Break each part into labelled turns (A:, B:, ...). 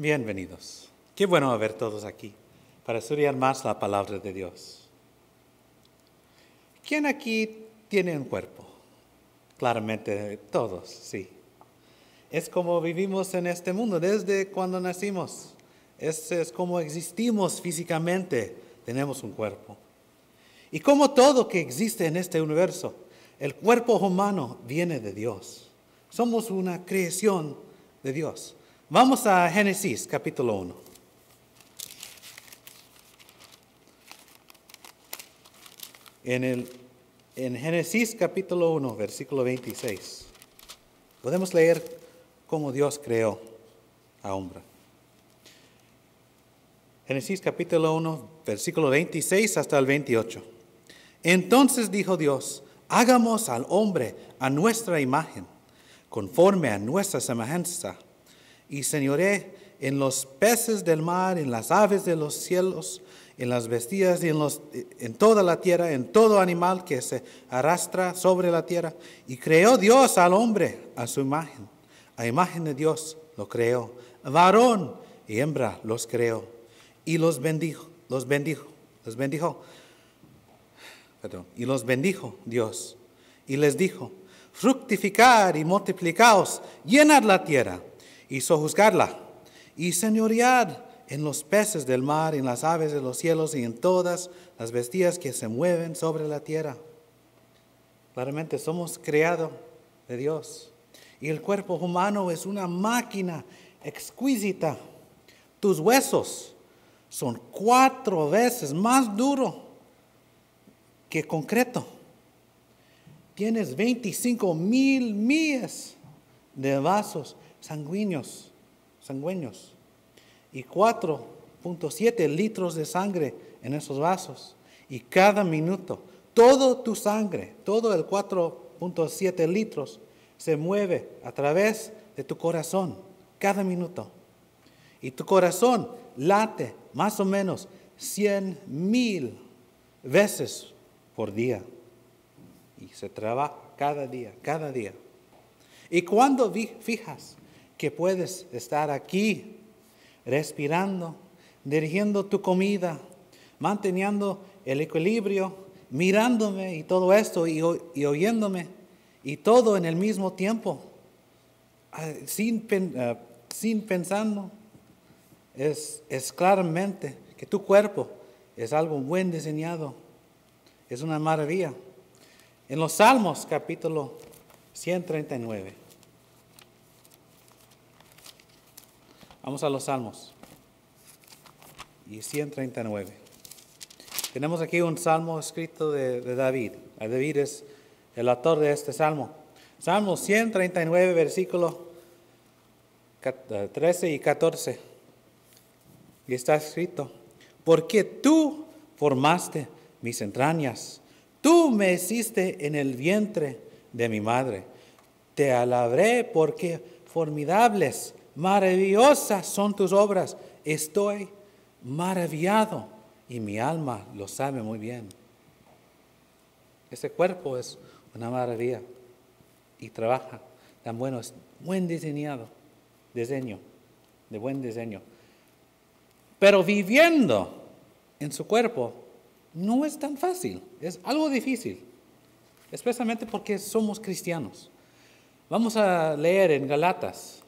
A: Bienvenidos. Qué bueno ver todos aquí para estudiar más la palabra de Dios. ¿Quién aquí tiene un cuerpo? Claramente todos, sí. Es como vivimos en este mundo desde cuando nacimos. Es como existimos físicamente, tenemos un cuerpo. Y como todo que existe en este universo, el cuerpo humano viene de Dios. Somos una creación de Dios. Vamos a Génesis capítulo 1. En Génesis capítulo 1, versículo 26, podemos leer cómo Dios creó a hombre. Génesis capítulo 1, versículo 26 hasta el 28. Entonces dijo Dios, hagamos al hombre a nuestra imagen, conforme a nuestra semejanza, y señoré en los peces del mar, en las aves de los cielos, en las bestias y en toda la tierra, en todo animal que se arrastra sobre la tierra. Y creó Dios al hombre a su imagen. A imagen de Dios lo creó. Varón y hembra los creó. Y los bendijo Dios. Y les dijo, fructificad y multiplicaos, llenad la tierra y sojuzgadla, y señoread en los peces del mar, en las aves de los cielos y en todas las bestias que se mueven sobre la tierra. Claramente somos creados de Dios. Y el cuerpo humano es una máquina exquisita. Tus huesos son 4 veces más duros que concreto. Tienes 25,000 millas de vasos sanguíneos y 4.7 litros de sangre en esos vasos. Y cada minuto, todo tu sangre, todo el 4.7 litros se mueve a través de tu corazón cada minuto. Y tu corazón late más o menos 100,000 veces por día. Y se trabaja cada día. Y cuando fijas que puedes estar aquí, respirando, dirigiendo tu comida, manteniendo el equilibrio, mirándome y todo esto y oyéndome, y todo en el mismo tiempo, sin pensando, es claramente que tu cuerpo es algo buen diseñado, es una maravilla. En los Salmos, capítulo 139. Vamos a los Salmos. Y 139. Tenemos aquí un salmo escrito de David. David es el autor de este salmo. Salmo 139, versículos 13 y 14. Y está escrito, porque tú formaste mis entrañas, tú me hiciste en el vientre de mi madre. Te alabaré porque formidables, maravillosas son tus obras. Estoy maravillado y mi alma lo sabe muy bien. Este cuerpo es una maravilla y trabaja tan bueno, es buen diseño. Pero viviendo en su cuerpo no es tan fácil, es algo difícil, especialmente porque somos cristianos. Vamos a leer en Gálatas,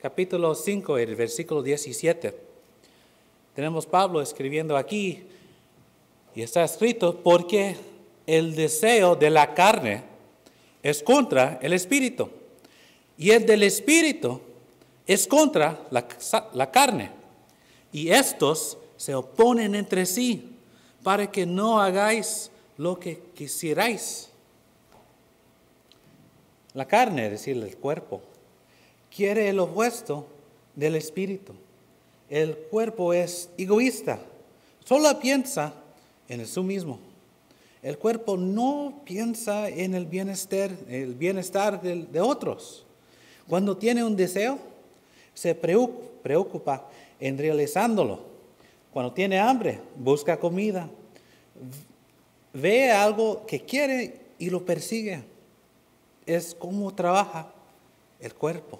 A: capítulo 5, el versículo 17. Tenemos Pablo escribiendo aquí, y está escrito, porque el deseo de la carne es contra el espíritu, y el del espíritu es contra la carne, y estos se oponen entre sí, para que no hagáis lo que quisierais. La carne, es decir, el cuerpo, quiere lo opuesto del espíritu. El cuerpo es egoísta, solo piensa en el sí mismo. El cuerpo no piensa en el bienestar de otros. Cuando tiene un deseo, se preocupa en realizándolo. Cuando tiene hambre, busca comida. Ve algo que quiere y lo persigue. Es como trabaja el cuerpo.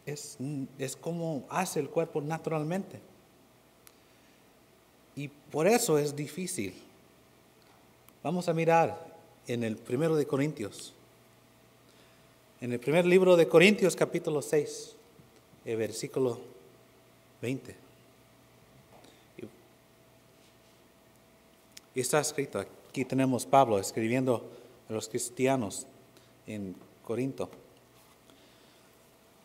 A: es como hace el cuerpo naturalmente. Y por eso es difícil. Vamos a mirar en el 1 de Corintios. En el primer libro de Corintios, capítulo 6, el versículo 20. Y está escrito, aquí tenemos Pablo escribiendo a los cristianos en Corinto.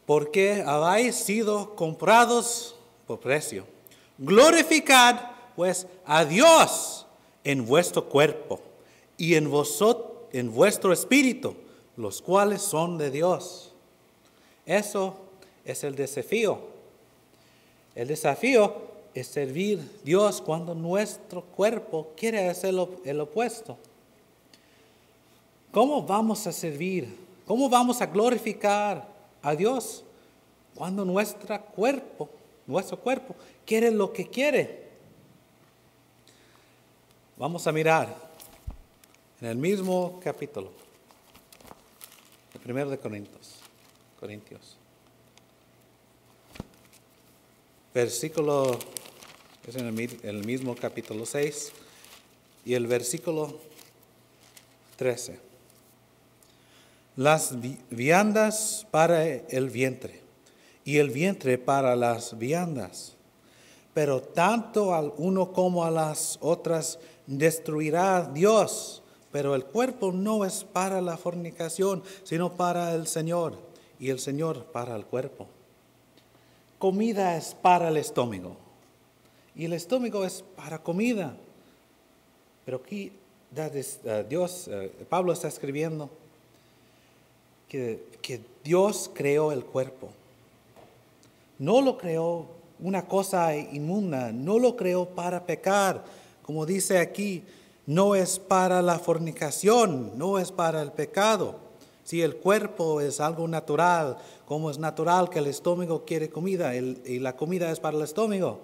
A: Porque habéis sido comprados por precio. Glorificad pues a Dios en vuestro cuerpo y en vuestro espíritu, los cuales son de Dios. Eso es el desafío. El desafío es servir a Dios cuando nuestro cuerpo quiere hacer el opuesto. ¿Cómo vamos a servir? ¿Cómo vamos a glorificar a Dios cuando nuestro cuerpo quiere lo que quiere? Vamos a mirar en el mismo capítulo, el 1 de Corintios. Versículo, es en el mismo capítulo 6 y el versículo 13. Las viandas para el vientre y el vientre para las viandas, pero tanto al uno como a las otras destruirá Dios. Pero el cuerpo no es para la fornicación, sino para el Señor, y el Señor para el cuerpo. Comida es para el estómago, y el estómago es para comida. Pero aquí Pablo está escribiendo que Dios creó el cuerpo. No lo creó una cosa inmunda, no lo creó para pecar. Como dice aquí, no es para la fornicación, no es para el pecado. Si el cuerpo es algo natural, como es natural que el estómago quiere comida y la comida es para el estómago.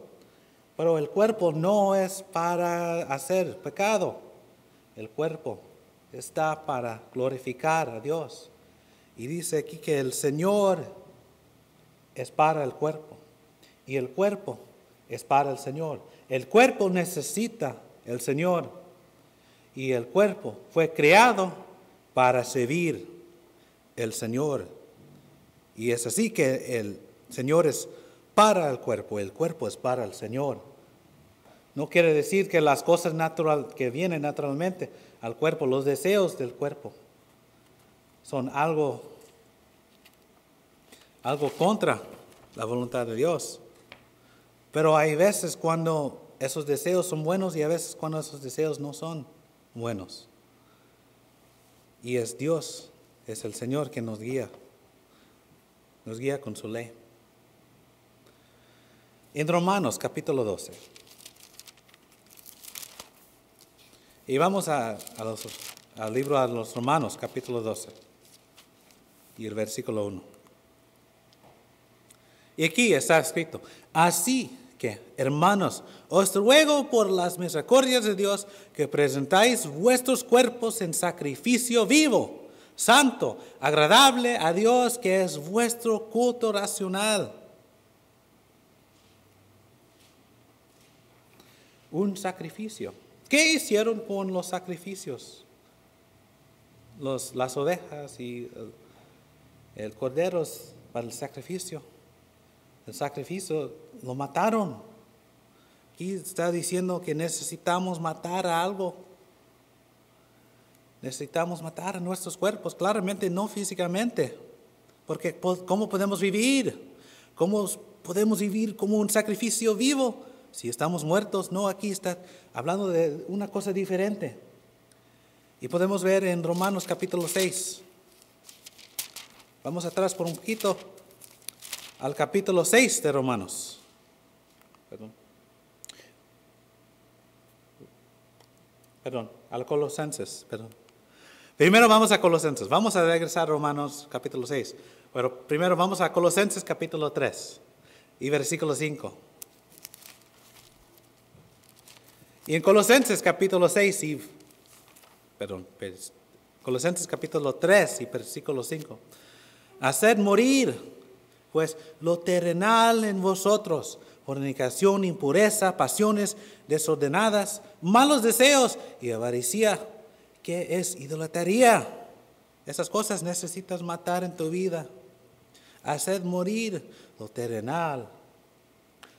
A: Pero el cuerpo no es para hacer pecado. El cuerpo está para glorificar a Dios. Y dice aquí que el Señor es para el cuerpo y el cuerpo es para el Señor. El cuerpo necesita el Señor y el cuerpo fue creado para servir el Señor. Y es así que el Señor es para el cuerpo es para el Señor. No quiere decir que las cosas que vienen naturalmente al cuerpo, los deseos del cuerpo, son algo contra la voluntad de Dios. Pero hay veces cuando esos deseos son buenos y a veces cuando esos deseos no son buenos. Y es Dios, es el Señor que nos guía con su ley. En Romanos capítulo 12. Y vamos al libro de los Romanos capítulo 12 y el versículo 1. Y aquí está escrito: así que, hermanos, os ruego por las misericordias de Dios que presentáis vuestros cuerpos en sacrificio vivo, santo, agradable a Dios, que es vuestro culto racional. Un sacrificio. ¿Qué hicieron con los sacrificios? Las ovejas y el cordero para el sacrificio. El sacrificio lo mataron. Aquí está diciendo que necesitamos matar a algo. Necesitamos matar a nuestros cuerpos, claramente no físicamente. Porque ¿cómo podemos vivir? ¿Cómo podemos vivir como un sacrificio vivo si estamos muertos? No, aquí está hablando de una cosa diferente. Y podemos ver en Romanos capítulo 6. Vamos atrás por un poquito al capítulo 6 de Romanos. Perdón, al Colosenses, Primero vamos a Colosenses. Vamos a regresar a Romanos capítulo 6. Pero primero vamos a Colosenses capítulo 3 y versículo 5. Y en Colosenses capítulo 6 Colosenses capítulo 3 y versículo 5. Haced morir pues lo terrenal en vosotros, fornicación, impureza, pasiones desordenadas, malos deseos y avaricia, que es idolatría. Esas cosas necesitas matar en tu vida. Hacer morir lo terrenal.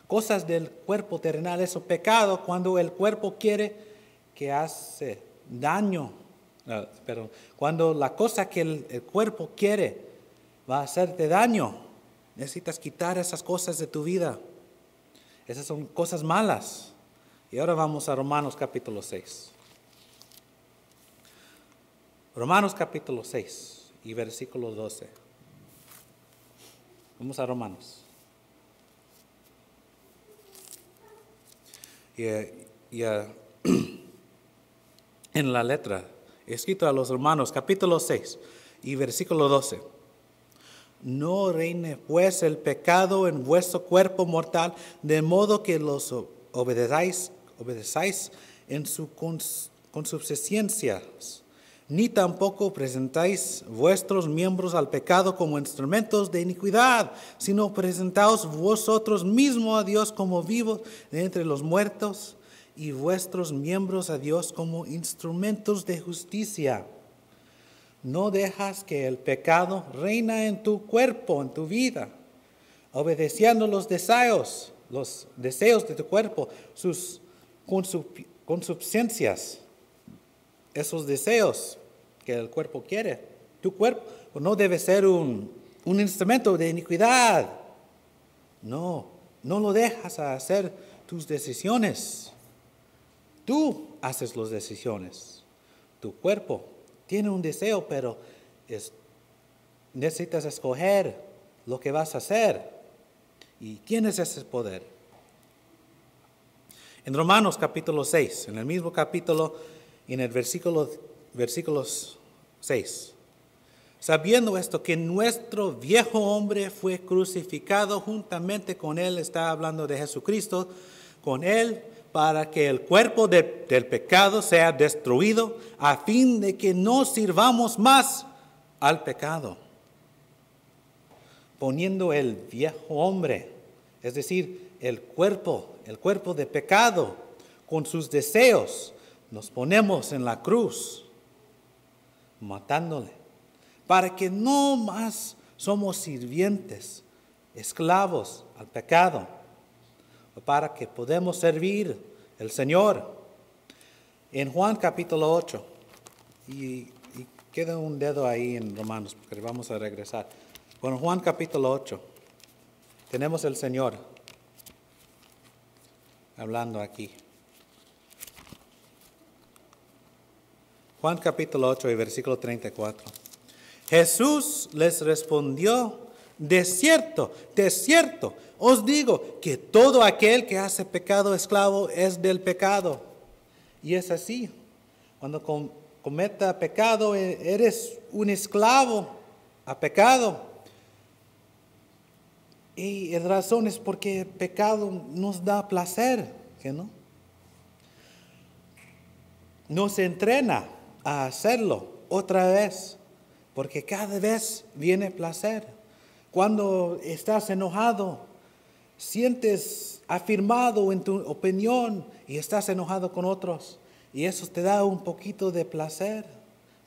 A: Cosas del cuerpo terrenal, eso pecado cuando el cuerpo quiere que hace daño. Cuando la cosa que el cuerpo quiere va a hacerte daño, necesitas quitar esas cosas de tu vida. Esas son cosas malas. Y ahora vamos a Romanos capítulo 6. Romanos capítulo 6 y versículo 12. Vamos a Romanos. En la letra, escrito a los Romanos capítulo 6 y versículo 12. No reine pues el pecado en vuestro cuerpo mortal, de modo que los obedezáis en su consubstancias, ni tampoco presentáis vuestros miembros al pecado como instrumentos de iniquidad, sino presentaos vosotros mismos a Dios como vivos de entre los muertos, y vuestros miembros a Dios como instrumentos de justicia. No dejas que el pecado reina en tu cuerpo, en tu vida, obedeciendo los deseos de tu cuerpo, sus consubstancias, esos deseos que el cuerpo quiere. Tu cuerpo no debe ser un instrumento de iniquidad. No lo dejas a hacer tus decisiones. Tú haces las decisiones. Tu cuerpo tiene un deseo, pero necesitas escoger lo que vas a hacer. ¿Y quién es ese poder? En Romanos capítulo 6, en el mismo capítulo, en el versículos 6. Sabiendo esto, que nuestro viejo hombre fue crucificado juntamente con él, está hablando de Jesucristo, con él, para que el cuerpo del pecado sea destruido, a fin de que no sirvamos más al pecado. Poniendo el viejo hombre, es decir, el cuerpo de pecado, con sus deseos, nos ponemos en la cruz, matándole, para que no más somos sirvientes, esclavos al pecado, para que podamos servir al Señor. En Juan capítulo 8, y queda un dedo ahí en Romanos, porque vamos a regresar. Bueno, Juan capítulo 8, tenemos el Señor hablando aquí. Juan capítulo 8 y versículo 34. Jesús les respondió: de cierto, os digo que todo aquel que hace pecado esclavo es del pecado. Y es así. Cuando cometa pecado, eres un esclavo a pecado. Y la razón es porque el pecado nos da placer, ¿que no? Nos entrena a hacerlo otra vez, porque cada vez viene placer. Cuando estás enojado, sientes afirmado en tu opinión y estás enojado con otros, y eso te da un poquito de placer.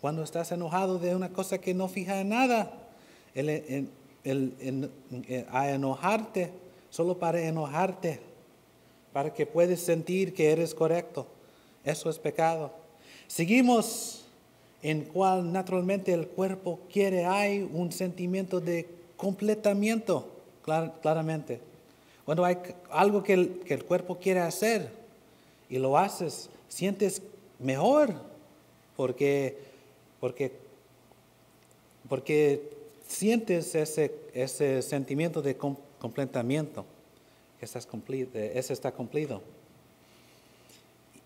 A: Cuando estás enojado de una cosa que no fija en nada, a enojarte solo para enojarte, para que puedas sentir que eres correcto, eso es pecado. Seguimos en cual naturalmente el cuerpo quiere, hay un sentimiento de completamiento, claramente. Cuando hay algo que el cuerpo quiere hacer y lo haces, sientes mejor porque sientes ese sentimiento de completamiento, que ese está cumplido.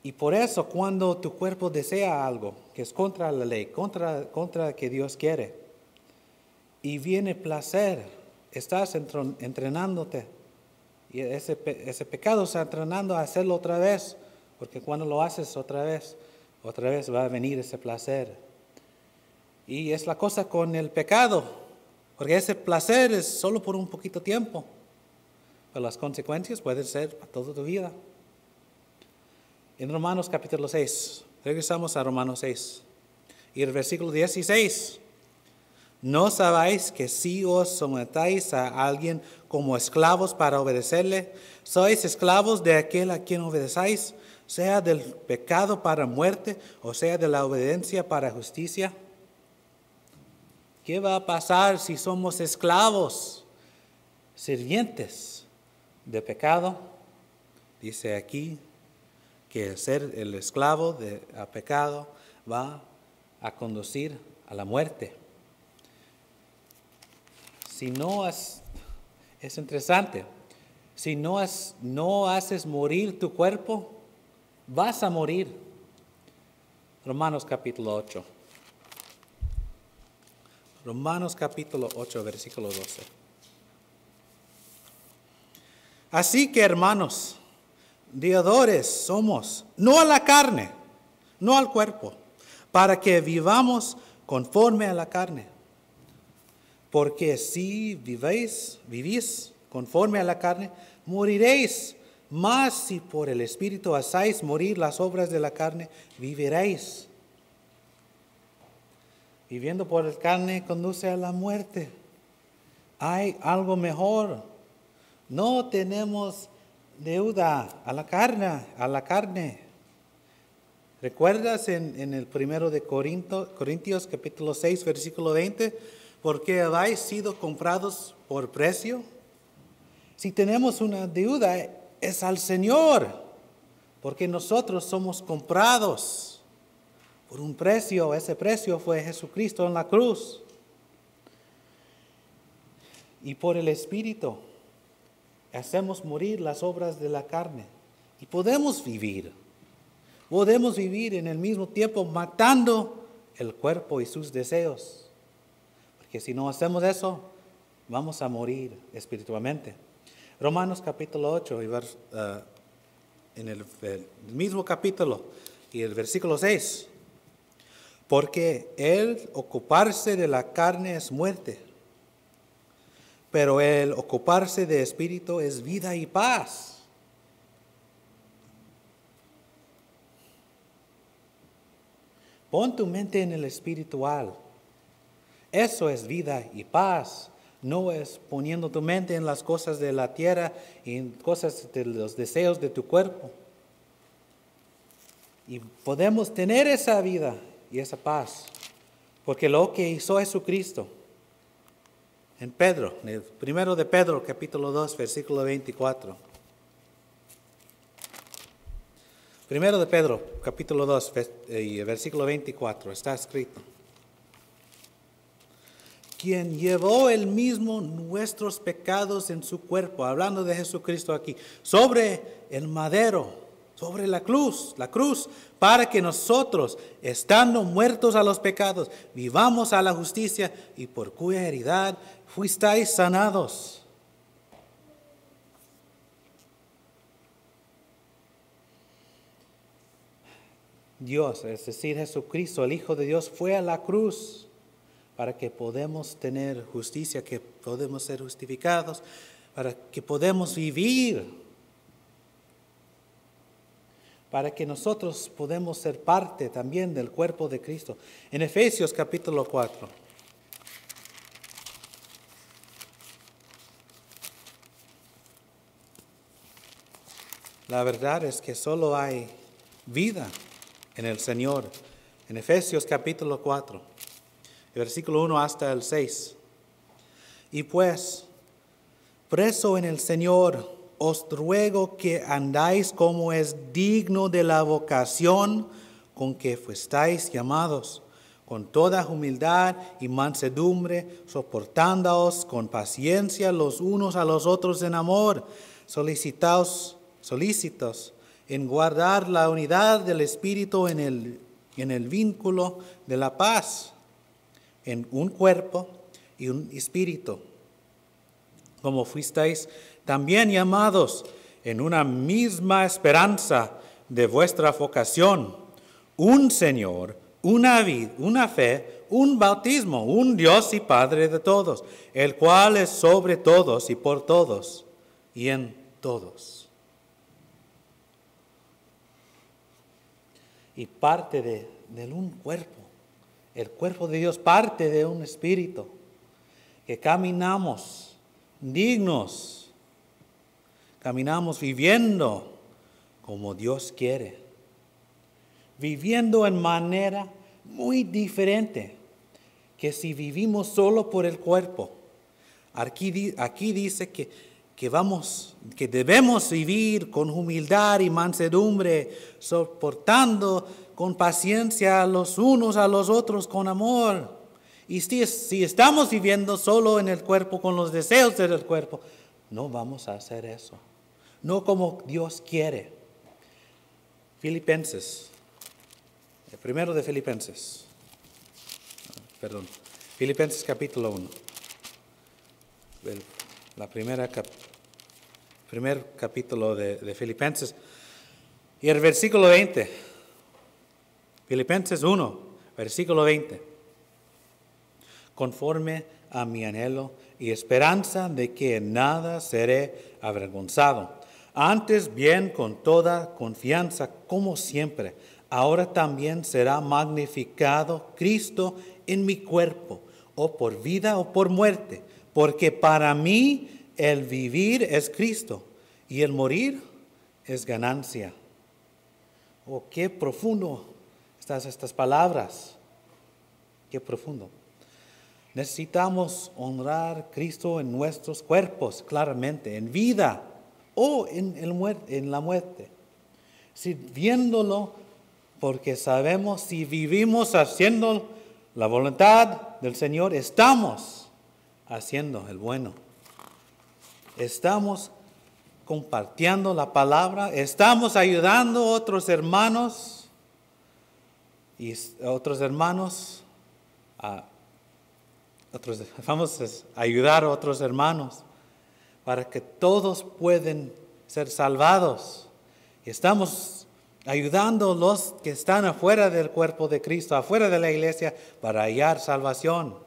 A: Y por eso cuando tu cuerpo desea algo que es contra la ley, contra que Dios quiere, y viene placer, estás entrenándote. Y ese pecado está entrenando a hacerlo otra vez, porque cuando lo haces otra vez va a venir ese placer. Y es la cosa con el pecado. Porque ese placer es solo por un poquito tiempo. Pero las consecuencias pueden ser para toda tu vida. En Romanos capítulo 6, regresamos a Romanos 6. Y el versículo 16. ¿No sabéis que si os sometáis a alguien como esclavos para obedecerle, sois esclavos de aquel a quien obedecáis, sea del pecado para muerte o sea de la obediencia para justicia? ¿Qué va a pasar si somos esclavos, sirvientes de pecado? Dice aquí que ser el esclavo de pecado va a conducir a la muerte. Si no es interesante, si no haces morir tu cuerpo, vas a morir. Romanos capítulo 8. Romanos capítulo 8, versículo 12. Así que, hermanos, deudores somos, no a la carne, no al cuerpo, para que vivamos conforme a la carne. Porque si vivís conforme a la carne, moriréis. Mas si por el Espíritu hacéis morir las obras de la carne, viviréis. Viviendo por la carne conduce a la muerte. Hay algo mejor. No tenemos deuda a la carne. ¿Recuerdas en el primero de Corintios capítulo 6, versículo 20? Porque habéis sido comprados por precio. Si tenemos una deuda, es al Señor, porque nosotros somos comprados por un precio. Ese precio fue Jesucristo en la cruz. Y por el Espíritu hacemos morir las obras de la carne. Y podemos vivir en el mismo tiempo matando el cuerpo y sus deseos. Porque si no hacemos eso, vamos a morir espiritualmente. Romanos capítulo 8, en el mismo capítulo y el versículo 6. Porque el ocuparse de la carne es muerte, pero el ocuparse de espíritu es vida y paz. Pon tu mente en el espiritual. Eso es vida y paz. No es poniendo tu mente en las cosas de la tierra y en cosas de los deseos de tu cuerpo. Y podemos tener esa vida y esa paz, porque lo que hizo Jesucristo en el primero de Pedro, capítulo 2, versículo 24. Primero de Pedro, capítulo 2, versículo 24, está escrito: quien llevó él mismo nuestros pecados en su cuerpo, hablando de Jesucristo aquí, sobre el madero, sobre la cruz, para que nosotros, estando muertos a los pecados, vivamos a la justicia, y por cuya heredad fuisteis sanados. Dios, es decir, Jesucristo, el Hijo de Dios, fue a la cruz para que podamos tener justicia, que podemos ser justificados, para que podamos vivir, para que nosotros podamos ser parte también del cuerpo de Cristo. En Efesios capítulo 4. La verdad es que solo hay vida en el Señor. En Efesios capítulo 4. Versículo 1 hasta el 6. Y pues, preso en el Señor, os ruego que andáis como es digno de la vocación con que fuisteis llamados, con toda humildad y mansedumbre, soportándoos con paciencia los unos a los otros en amor, solícitos en guardar la unidad del Espíritu en el vínculo de la paz, en un cuerpo y un espíritu, como fuisteis también llamados en una misma esperanza de vuestra vocación, un Señor, una fe, un bautismo, un Dios y Padre de todos, el cual es sobre todos y por todos y en todos. Y parte de un cuerpo, el cuerpo de Dios parte de un espíritu, que caminamos dignos, caminamos viviendo como Dios quiere, viviendo en manera muy diferente que si vivimos solo por el cuerpo. Aquí dice que debemos vivir con humildad y mansedumbre, soportando con paciencia los unos a los otros con amor. Y si estamos viviendo solo en el cuerpo, con los deseos del cuerpo, no vamos a hacer eso. No como Dios quiere. Filipenses. El primero de Filipenses. Filipenses capítulo 1. Primer capítulo de Filipenses. Y el versículo 20. Filipenses 1, versículo 20. Conforme a mi anhelo y esperanza de que en nada seré avergonzado. Antes bien, con toda confianza, como siempre, ahora también será magnificado Cristo en mi cuerpo, o por vida o por muerte, porque para mí el vivir es Cristo y el morir es ganancia. Oh, qué profundo estas palabras, qué profundo. Necesitamos honrar a Cristo en nuestros cuerpos, claramente, en vida o en la muerte, sirviéndolo porque sabemos si vivimos haciendo la voluntad del Señor, estamos haciendo el bueno. Estamos compartiendo la palabra, estamos ayudando a otros hermanos y vamos a ayudar a otros hermanos para que todos puedan ser salvados. Estamos ayudando a los que están afuera del cuerpo de Cristo, afuera de la iglesia, para hallar salvación.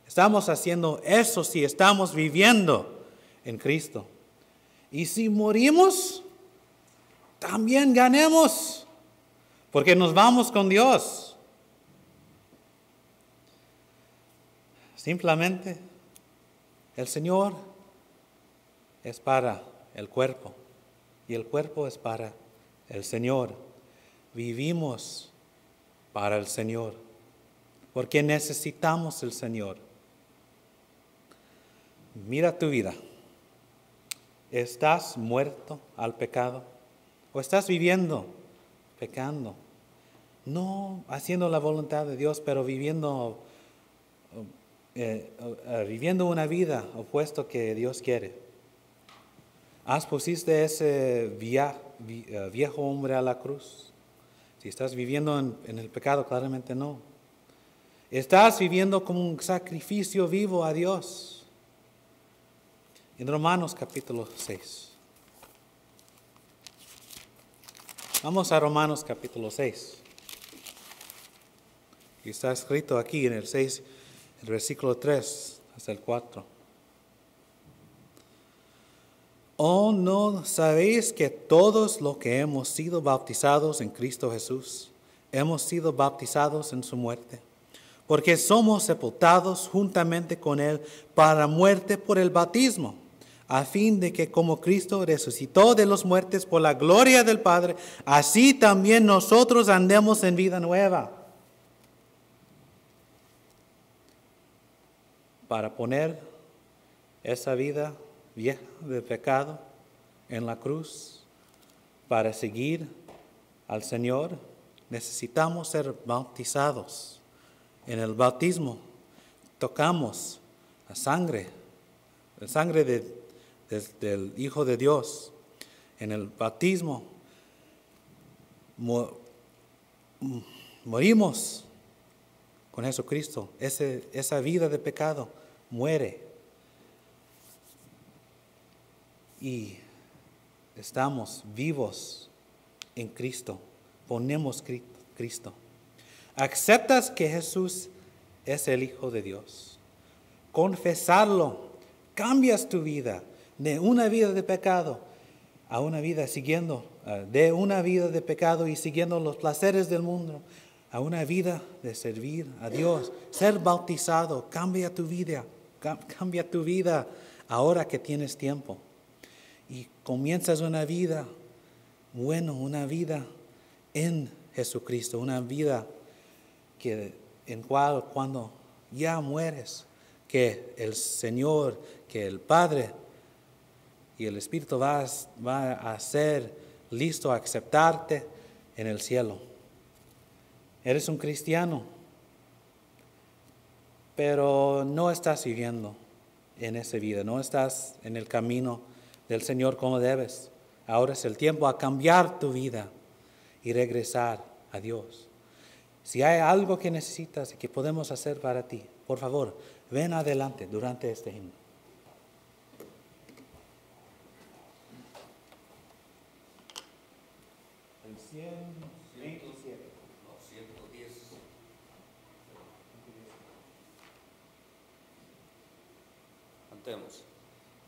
A: Estamos haciendo eso si estamos viviendo en Cristo. Y si morimos, también ganemos, porque nos vamos con Dios. Simplemente, el Señor es para el cuerpo y el cuerpo es para el Señor. Vivimos para el Señor, porque necesitamos el Señor. Mira tu vida. ¿Estás muerto al pecado? ¿O estás viviendo, pecando? No haciendo la voluntad de Dios, pero viviendo una vida opuesta que Dios quiere. ¿Pusiste ese viejo hombre a la cruz? Si estás viviendo en el pecado, claramente no. ¿Estás viviendo como un sacrificio vivo a Dios? En Romanos capítulo 6. Vamos a Romanos capítulo 6. Y está escrito aquí en el 6, el versículo 3 hasta el 4. ¿O no sabéis que todos los que hemos sido bautizados en Cristo Jesús, hemos sido bautizados en su muerte? Porque somos sepultados juntamente con Él para muerte por el bautismo, a fin de que como Cristo resucitó de los muertos por la gloria del Padre, así también nosotros andemos en vida nueva. Para poner esa vida vieja de pecado en la cruz, para seguir al Señor, necesitamos ser bautizados. En el bautismo tocamos la sangre del Hijo de Dios. En el bautismo morimos con Jesucristo. Esa vida de pecado muere. Y estamos vivos en Cristo. Ponemos Cristo. aceptas que Jesús es el Hijo de Dios, confesarlo, cambias tu vida de una vida de pecado a una vida de una vida de pecado y siguiendo los placeres del mundo, a una vida de servir a Dios, ser bautizado, cambia tu vida ahora que tienes tiempo. Y comienzas una vida una vida en Jesucristo, una vida cuando ya mueres, que el Señor, que el Padre y el Espíritu va a ser listo a aceptarte en el cielo. Eres un cristiano, pero no estás viviendo en esa vida, no estás en el camino del Señor como debes. Ahora es el tiempo a cambiar tu vida y regresar a Dios. Si hay algo que necesitas y que podemos hacer para ti, por favor, ven adelante durante este himno. El 127.
B: No, 110. Cantemos.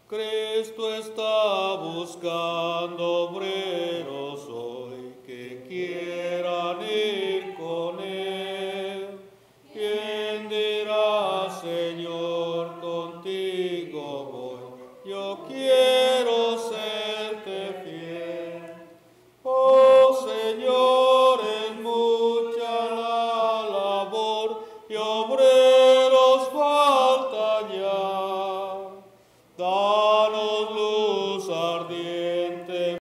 B: Cristo está buscando obreros hoy que quieran ir con Él. ¿Quién dirá, Señor, contigo voy? Yo quiero serte fiel. Oh Señor, es mucha la labor y obreros faltan ya. Danos luz ardiente.